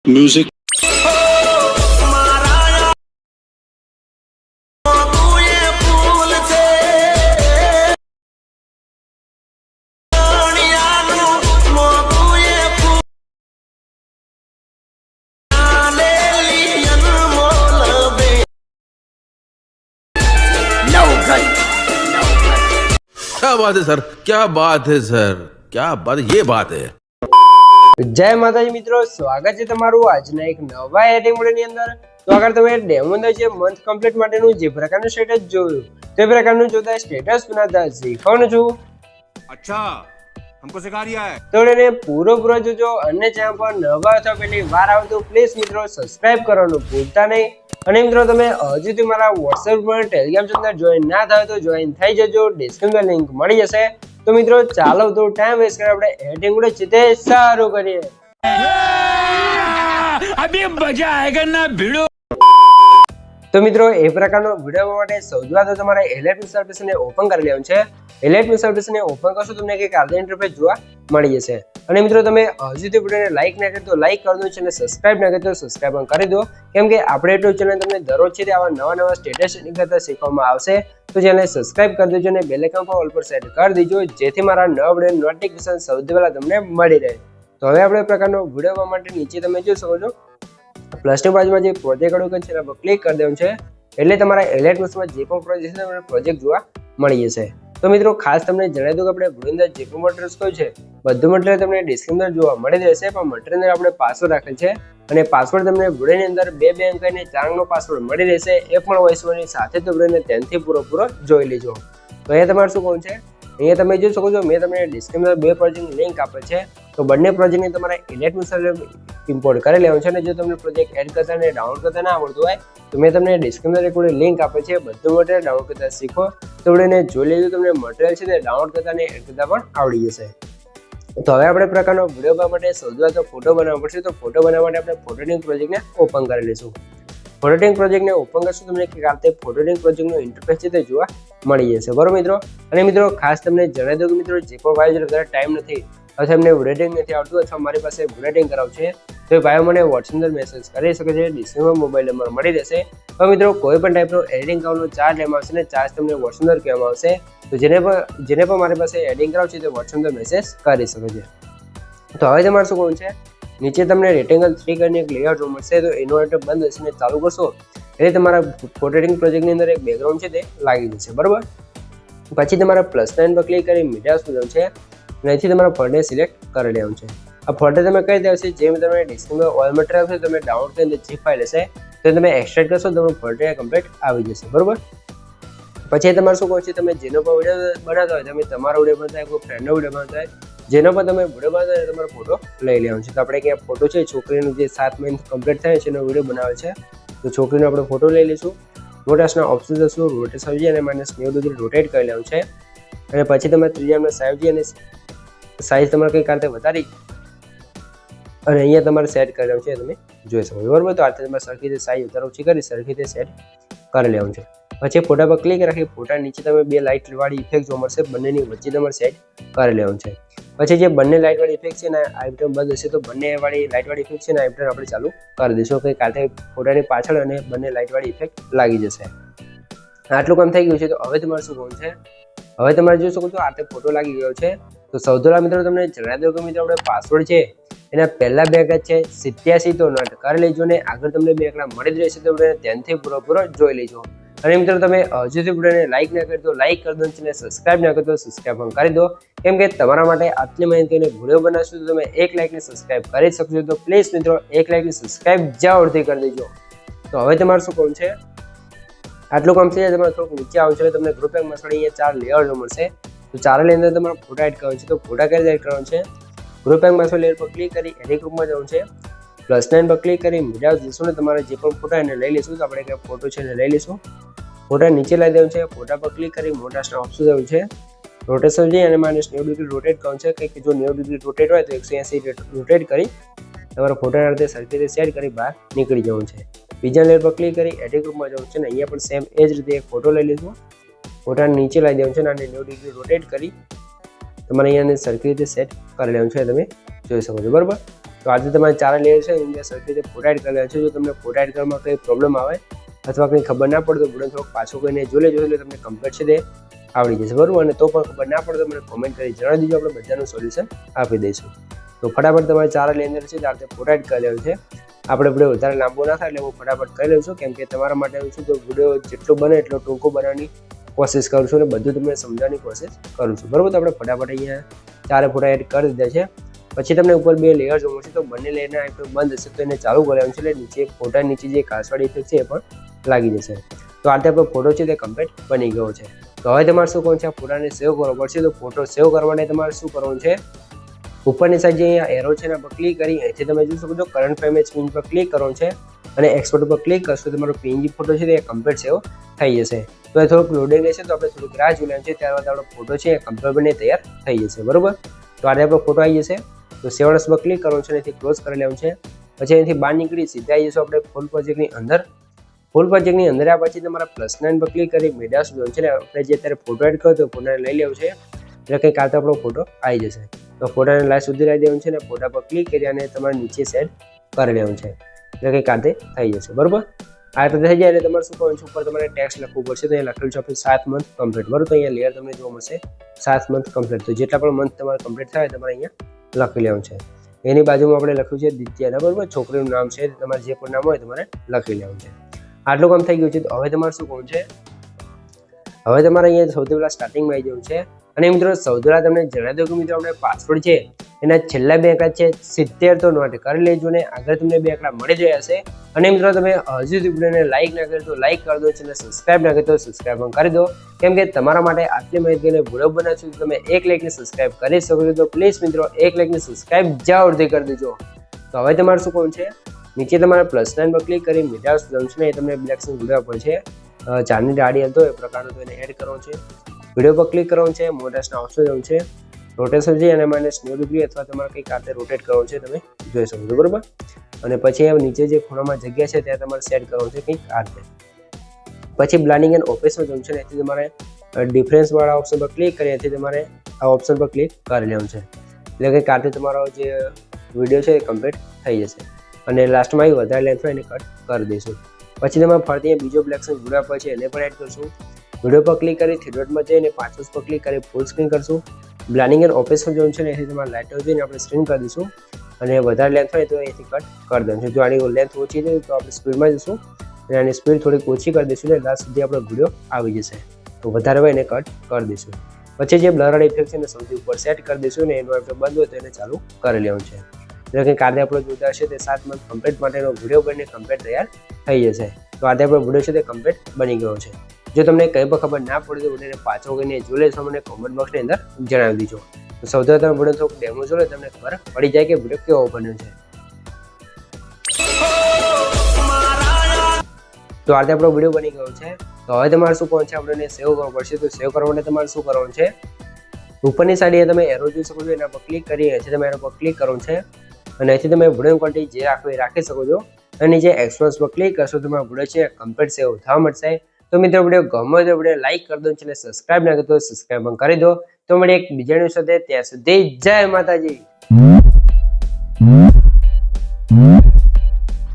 Music. क्या बात है सर, क्या बात है सर, क्या बात, ये बात है। જય માતાજી મિત્રો, સ્વાગત છે તમારું આજના એક નવા એડિંગ વિડિયોની અંદર। તો આગળ તમે ડેમો અંદર જે મંથ કમ્પ્લીટ માટેનું જે પ્રકારનું સ્ટેટસ જોયું તે પ્રકારનું જોતા સ્ટેટસ બનાવતા શીખવાનું છું। अच्छा हमको सिखा रिया है તો એને પૂરો જોજો અને ચેનલ પર નવા અથવા પહેલી વાર આવો તો પ્લીઝ મિત્રો સબસ્ક્રાઇબ કરવાનું ભૂલતા નહીં। અને મિત્રો તમે હજુ સુધી મારા WhatsApp પર ટેલિગ્રામ ચેનલ જોઈન ના થાય તો જોઈન થઈ જજો, ડિસ્ક્રિપ્શનમાં લિંક મળી જશે। તો મિત્રો ચાલો તો ટાઈમ વેસ્ટ કરે આપણે એડિંગ વિડિયો ચિતે સારું કરીએ। अभी मजा आएगा ना भिड़ो। તો મિત્રો એ પ્રકારનો વિડિયો માટે સૌથી પહેલા તો તમારે એલર્ટ મિસ એપ્લિકેશનને ઓપન કરી લેવાનું છે। એલર્ટ મિસ એપ્લિકેશનને ઓપન કરશો તમને એક આદિ ઇન્ટરફેસ જોવા મળી જશે। અને મિત્રો તમે હજુ સુધી વિડિયોને લાઈક ના કરી તો લાઈક કરી દો અને સબસ્ક્રાઇબ ના કરી તો સબસ્ક્રાઇબ પણ કરી દો, કેમ કે આપણે YouTube ચેનલ તમને દરરોજ છે આવા નવા સ્ટેટસ કરતા શીખવામાં આવશે। તો ચેનલને સબસ્ક્રાઇબ કરી દેજો અને બેલ આઇકન પર ઓલ પર સેટ કરી દેજો જેથી મારા નવા વિડિયો નોટિફિકેશન સૌથી પહેલા તમને મળી રહે। તો હવે આપણે પ્રકારનો વિડિયો માટે નીચે તમે જોઈ શકો છો પ્લસની બાજુમાં જે પ્રોજેક્ટ આઇકન છે એના પર ક્લિક કરી દેવાનું છે, એટલે તમારા એલર્ટ મિસમાં જે પણ પ્રોજેક્ટ છે તમને પ્રોજેક્ટ જોવા મળી જશે। તો મિત્રો ખાસ તમને જણાવી દઉં કે આપણે વિડિયો અંદર જે પણ મટીરિયલ્સ કહ્યું છે બધું મટીરિયલ તમને ડિસ્ક્રિપ્શનમાં જોવા મળી રહેશે, પણ મટીરિયલ અંદર આપણે પાસવર્ડ રાખેલ છે અને પાસવર્ડ તમને વિડિયોની અંદર 2 અંક અને 4 અંકનો પાસવર્ડ મળી રહેશે, એ પણ વોઇસ ઓવરની સાથે તો વિડિયોને ધ્યાનથી પૂરો જોઈ લેજો। તો અહીંયા તમારે શું કહું છે, અહીંયા તમે જોઈ શકો છો મેં તમને ડિસ્ક્રિપ્શનમાં 2 પ્રોજેક્ટની લિંક આપેલ છે। તો બંને પ્રોજેક્ટને તમારે એલર્ટ મિસ ઇમ્પોર્ટ કરી લેવાનું છે, અને જો તમને પ્રોજેક્ટ એડ કરતા અને ડાઉનલોડ કરતા ના આવડતું હોય તો મેં તમને ડિસ્ક્રિપ્શનમાં એક લિંક આપેલ છે, બધું મટીરિયલ ડાઉનલોડ કરતા શીખો તો વિડિયોને જોઈ લેજો, તમને મટીરિયલ છે તે ડાઉનલોડ કરતા અને એડ કરતા પણ આવડી જશે। તો હવે આપણે પ્રકારનો વિડિયો બનાવવા માટે સૌથી પહેલા તો ફોટો બનાવવો પડશે। તો ફોટો બનાવવા માટે આપણે ફોટોટિંગ પ્રોજેક્ટને ઓપન કરી લઈશું। ફોટોટિંગ પ્રોજેક્ટને ઓપન કરશું તમને એક રીતે ફોટોટિંગ પ્રોજેક્ટનો ઇન્ટરફેસ છે તે જોવા મળી જશે, બરોબર મિત્રો। અને મિત્રો ખાસ તમને જણાવી દઉં કે મિત્રો જે પણ ભાઈ વધારે ટાઈમ નથી અથવા એમને વિડિયો નથી આવતું અથવા મારી પાસે વિડિયો કરાવવું છે તો ભાઈઓ મને WhatsApp અંદર મેસેજ કરી શકે છે, ડિસ્ક્રિપ્શનમાં મોબાઈલ નંબર મળી રહેશે। તો મિત્રો કોઈ પણ ટાઈપનો એડિટિંગ કરવાનો ચાર્જ લેવામાં આવશે ને ચાર્જ તમને WhatsApp અંદર કહેવામાં આવશે, તો જેને પણ મારી પાસે એડિટિંગ કરાવવું છે તે WhatsApp અંદર મેસેજ કરી શકે છે। તો હવે તમારે શું કરવું છે, નીચે તમને રેક્ટેંગલ 3 કરીને એક લેઆઉટ જોવા મળશે, તો એનો એટપ બંધ હશે ને ચાલુ કરશો એટલે તમારા ફોટોટિંગ પ્રોજેક્ટની અંદર એક બેકગ્રાઉન્ડ છે તે લાગી જશે, બરોબર। પછી તમારા પ્લસ સાઇન પર ક્લિક કરી મીડિયા સુધર છે અને અહીંથી તમારા ફોલ્ડર સિલેક્ટ કરી લેવાનું છે। આ ફોલ્ડર તમે કઈ દેશે જે તમે ડિસ્ક્રિપ્શનમાં ઓલ મટીરિયલ છે તમે ડાઉનલોડ કરીને જે ફાઇલ હશે તો તમે એક્સટ્રેક્ટ કરશો તો તમારું ફોલ્ડર કમ્પ્લીટ આવી જશે, બરોબર। પછી તમારે શું કહું છે, તમે જેનો પણ વિડીયો બનાવતા હોય, તમે તમારો વિડીયો બનાવતા હોય, કોઈ ફ્રેન્ડનો વિડીયો બનાવતા હોય, જેનો પણ તમે વિડીયો બનાવતા હોય તમારો ફોટો લઈ લેવાનો છે। તો આપણે ક્યાં ફોટો છે છોકરીનું જે 7 મહિના કમ્પ્લીટ થાય છે એનો વિડીયો બનાવે છે, તો છોકરીનો આપણે ફોટો લઈ લઈશું। રોટેશનના ઓપ્શન જશું, રોટેશન આવી અને -90 ડિગ્રી રોટેટ કરી લેવાનું છે, અને પછી તમે ત્રીજામાં સાઈઝ અને સાઈઝ તમારે કઈ રીતે વધારી અને અહીંયા તમારે સેટ કરી લેવાનું છે, તમે જોઈ શકો છો, બરોબર। તો આ રીતે તમારે સરખી રીતે સાઈઝ વધારો ઓછી કરી સરખી રીતે સેટ કરી લેવાનું છે। પછી ફોટા પર ક્લિક રાખી ફોટા નીચે તમે 2 લાઇટ વાળી ઇફેક્ટ જોવા મળશે, બંનેની વચ્ચે તમારે સેટ કરી લેવાનું છે। પછી જે બંને લાઇટ વાળી ઇફેક્ટ છે ને આઇટમ બંધ હશે તો બંને વાળી લાઇટ વાળી ઇફેક્ટ છે ને આઇટમ આપણે ચાલુ કરી દઈશું, કે કાલે ફોટાની પાછળ અને બંને લાઇટ વાળી ઇફેક્ટ લાગી જશે। આટલું કામ થઈ ગયું છે, તો હવે તમારે શું કરવું છે, હવે તમારે જોઈ શકો છો આ રીતે ફોટો લાગી ગયો છે। તો સૌથી પહેલા મિત્રો તમને જણાવી દઉં કે મિત્રો આપણે પાસવર્ડ છે એના પહેલા 2 અંક છે 87 તો નોટ કરી લેજો ને આગળ તમને 2 આંકડા મળી જ રહેશે, તો ધ્યાનથી પૂરો જોઈ લેજો। અને મિત્રો તમે હજુ સુધી વિડીયોને લાઈક ના કરી તો લાઈક કરી દો અને સબસ્ક્રાઇબ ના કરી તો સબસ્ક્રાઇબ પણ કરી દો, કેમ કે તમારા માટે આટલી માહિતીને વિડીયો બનાવશો તો તમે 1 લાઈક ને સબસ્ક્રાઇબ કરી શકશો। તો પ્લીઝ મિત્રો 1 લાઈક ને સબસ્ક્રાઇબ જરૂરથી કરી દેજો। તો હવે તમારે શું કરવું છે, આટલું કામ થઈ જાય તમારે થોડુંક નીચે આવવું છે, તમને ગ્રુપ એંગમાં અહીંયા 4 લેયર મળશે, તો 4 લેયર અંદર તમારે ફોટા એડ કરવાનો છે। તો ફોટા કઈ રીતે એડ કરવાનો છે, ગ્રુપ એંગમાં લેયર પર ક્લિક કરી એડિટ ગ્રુપમાં જવાનું છે, પ્લસ 9 પર ક્લિક કરી મીડિયા જઈશું ને તમારે જે પણ ફોટા એને લઈ લઈશું, તો આપણે એક ફોટો છે એને લઈ લઈશું, ફોટા નીચે લઈ દેવું છે, ફોટા પર ક્લિક કરી મોટાના ઓપ્શન દેવું છે, રોટેશન જઈ અને -90 ડિગ્રી રોટેટ કરવાનું છે, કે જો 90 ડિગ્રી રોટેટ હોય તો 180 રોટેટ કરી તમારા ફોટાના રીતે સરખી રીતે સેટ કરી બહાર નીકળી જવાનું છે। બીજા લેયર પર ક્લિક કરી એડિટ ગ્રુપમાં જવાનું છે ને અહીંયા પણ સેમ એ જ રીતે એક ફોટો લઈ લઈશું, ફોટા નીચે લઈ દેવાનું છે અને 90 ડિગ્રી રોટેટ કરી તમારે અહીંયા સરખી રીતે સેટ કરી લેવાનું છે, તમે જોઈ શકો છો, બરાબર। તો આજે તમારે 4 લેયર છે એની અંદર સરખી રીતે ફોટા એડ કરેલા છે. જો તમને ફોટા એડ કરવામાં કંઈ પ્રોબ્લેમ આવે અથવા કંઈ ખબર ના પડે તો વિડીયો થોડોક પાછો કરીને જોઈ લેજો એટલે તમને કમ્પ્લીટ છે તે આવડી જશે બરોબર. અને તો પણ ખબર ના પડે તો મને કોમેન્ટ કરી જણાવી દેજો, આપણે બધાનું સોલ્યુશન આપી દઈશું. તો ફટાફટ તમારે 4 લેયર છે તો આપણે ફોટા એડ કરી લેવું છે. આપણે વિડીયો વધારે લાંબો ના થાય એટલે હું ફટાફટ કરી લઉં છું, કેમ કે તમારા માટે શું તો વિડીયો જેટલો બને એટલો ટૂંકો બનાવવાની કોશિશ કરું છું અને બધું તમને સમજાવવાની કોશિશ કરું છું બરોબર. તો આપણે ફટાફટ અહીંયા 4 ફોટા એડ કરી દીધા છે. પછી તમને ઉપર 2 લેયર જોવા મળશે, તો બંને લેયરના ઇફેક્ટ બંધ હશે તો એને ચાલુ કરવાનું છે એટલે નીચે ફોટા નીચે જે કાસવાડી ઇફેક્ટ છે એ પણ લાગી જશે. તો આ રીતે આપણો ફોટો છે તે કમ્પ્લીટ બની ગયો છે. તો હવે તમારે શું કરવાનું છે, આ ફોટાને સેવ કરવો પડશે. તો ફોટો સેવ કરવા માટે તમારે શું કરવાનું છે, ઉપરની સાઈડ જે અહીંયા એરો છે એના પર ક્લિક કરી અહીંથી તમે જોઈ શકો છો કરંટ ફ્રેમ સ્ક્રીન પર ક્લિક કરવાનું છે અને એક્સપોર્ટ પર ક્લિક કરશો તો તમારો PNG ફોટો છે તે કમ્પ્લીટ સેવ થઈ જશે. તો એ થોડુંક લોડિંગ રહેશે તો આપણે થોડીક રાહ જોઈ લેવાનું છે, ત્યારબાદ આપણો ફોટો છે એ કમ્પ્લીટ બની તૈયાર થઈ જશે બરોબર. તો આજે આપણો ફોટો આવી જશે. તો સેવડસ પર ક્લિક કરવાનું છે અને અહીંથી ક્લોઝ કરી લેવાનું છે. પછી અહીંથી બહાર નીકળી સીધા આવી જશો આપણે ફૂલ પ્રોજેક્ટની અંદર. ફૂલ પ્રોજેક્ટની અંદર આવ્યા પછી તમારા +9 પર ક્લિક કરી મીડિયા સુધી છે ને આપણે જે અત્યારે ફોટો એડ કર્યો તો ફોટાને લઈ લેવું છે એટલે કંઈક આ તો આપણો ફોટો આવી જશે. તો ફોટાને લાસ્ટ સુધી લાવી દેવાનું છે ને ફોટા પર ક્લિક કરી અને તમારે નીચે સેટ કરી લેવાનું છે એટલે કંઈક આ થઈ જશે બરોબર. આ રીતે થઈ જાય એટલે તમારે શું કરવાનું છે, ઉપર તમારે ટેક્સ્ટ લખવું પડશે. તો અહીંયા લખેલું છે આપણે 7 મંથ કમ્પ્લીટ બરોબર. તો અહીંયા લેયર તમને જોવા મળશે 7 મંથ કમ્પ્લીટ. તો જેટલા પણ મંથ તમારે કમ્પ્લીટ થાય તમારે અહીંયા લખી લેવાનું છે. એની બાજુમાં આપણે લખ્યું છે દિત્યા બરોબર, છોકરીનું નામ છે તમારે જે પણ નામ હોય તમારે લખી લેવાનું છે. આટલું કામ થઈ ગયું છે. તો હવે તમારે શું કરવું છે, હવે તમારે અહીંયા સૌથી પહેલા સ્ટાર્ટિંગમાં આવી જવું છે. અને મિત્રો સૌથી પહેલા તમને જણાવી દઉં કે મિત્રો આપણે પાસવર્ડ છે એના છેલ્લા 2 આંકડા છે 70 તો નોટ કરી લેજો ને આગળ તમને 2 આંકડા મળી ગયા હશે. અને મિત્રો તમે હજુ સુધી વિડીયોને લાઈક ના કરી તો લાઈક કરી દો, ચેનલ સબસ્ક્રાઇબ ના કરી તો સબસ્ક્રાઇબ પણ કરી દો, કેમ કે તમારા માટે આટલી માહિતીને વિડીયો બનાવશું તમે 1 લાઈકને સબસ્ક્રાઇબ કરી શકો છો. તો પ્લીઝ મિત્રો 1 લાઈકને સબસ્ક્રાઇબ જરૂરથી કરી દેજો. તો હવે તમારે શું કરવું છે, નીચે તમારે +9 પર ક્લિક કરી મીડિયા જંક્શન એ તમને બ્લેક સ્ક્રીન વિડીયો પર છે 4ની ડાળી હતો એ પ્રકારનો તો એને એડ કરવાનો છે. વિડીયો પર ક્લિક કરવાનું છે, મોટેશના ઓપ્શન જવાનું છે, રોટેશન છે અને -90° અથવા તમારે કંઈક આતે રોટેટ કરવાનું છે તમે જોઈ શકો છો બરોબર. અને પછી નીચે જે ખૂણામાં જગ્યા છે ત્યાં તમારે સેટ કરવાનું છે કંઈક આ રીતે. પછી બ્લાન્ડિંગ એન્ડ ઓપેસમાં જવાનું છે ને એથી તમારે ડિફરન્સ વાળા ઓપ્શન પર ક્લિક કરી એથી તમારે આ ઓપ્શન પર ક્લિક કરી લેવાનું છે એટલે કે કાતે તમારો જે વિડીયો છે એ કમ્પ્લીટ થઈ જશે. અને લાસ્ટમાં એ વધારે લેન્થ હોય એને કટ કરી દઈશું. પછી તમારે ફરીથી બીજો બ્લેક સ્ક્રીન વિડીયો પર છે એને પણ એડ કરશું. વિડીયો પર ક્લિક કરી થ્રી ડોટમાં જઈને 5 પર ક્લિક કરી ફૂલ સ્ક્રીન કરશું. બ્લાન્ડિંગ એન્ડ ઓપેસમાં જવાનું છે ને એથી તમારે લાઇટો જોઈને આપણે સ્ક્રીન કરી દઈશું. અને વધારે લેન્થ હોય તો અહીંથી કટ કરી દેવાનું છે. જો આની લેન્થ ઓછી છે તો આપણે સ્પીડમાં જઈશું અને આની સ્પીડ થોડીક ઓછી કરી દઈશું એટલે લાસ્ટ સુધી આપણો વિડીયો આવી જશે. તો વધારે હોય એને કટ કરી દઈશું. પછી જે બ્લર ઇફેક્ટ છે એને સૌથી ઉપર સેટ કરી દઈશું ને એનો ઇફેક્ટ બંધ હોય તો એને ચાલુ કરી લેવાનું છે. એટલે કે કાલે આપણો જોતા હશે તે 7 મંથ કમ્પ્લીટ માટેનો વિડીયો બનીને કમ્પ્લીટ તૈયાર થઈ જશે. તો આજે આપણો વિડીયો છે તે કમ્પ્લીટ બની ગયો છે. જો તમને કંઈ પણ ખબર ના પડે તો વિડીયોને પાછો કરીને જોઈ લેશો, મને કોમેન્ટ બોક્સની અંદર જણાવી દીજો. તો સૌથી તમે વિડીયો થોડુંક ડેમો જોઈ લો તમને ખબર પડી જાય કે વિડીયો કેવો બન્યો છે. તો આજે આપણો વિડીયો બની ગયો છે. તો હવે તમારે શું કરવાનું છે, આપણે સેવ કરવો પડશે. તો સેવ કરવા માટે તમારે શું કરવાનું છે, ઉપરની સાઈડે તમે એરો જોઈ શકો છો એના પર ક્લિક કરી અહીંથી તમે એના પર ક્લિક કરવાનું છે અને અહીંથી તમે વિડીયો ક્વોલિટી જે રાખવી રાખી શકો છો. અને જે એક્સપ્રેસ પર ક્લિક કરશો તમારો વિડીયો છે કમ્પ્લીટ સેવ થવા મળશે. તો મિત્રો વિડીયો ગમે તો વિડીયો લાઈક કરી દો, ચેનલ સબસ્ક્રાઇબ ના કરી તો સબસ્ક્રાઇબ પણ કરી દો. તો મળીએ એક બીજા ન્યૂઝ સાથે, ત્યાં સુધી જય માતાજી.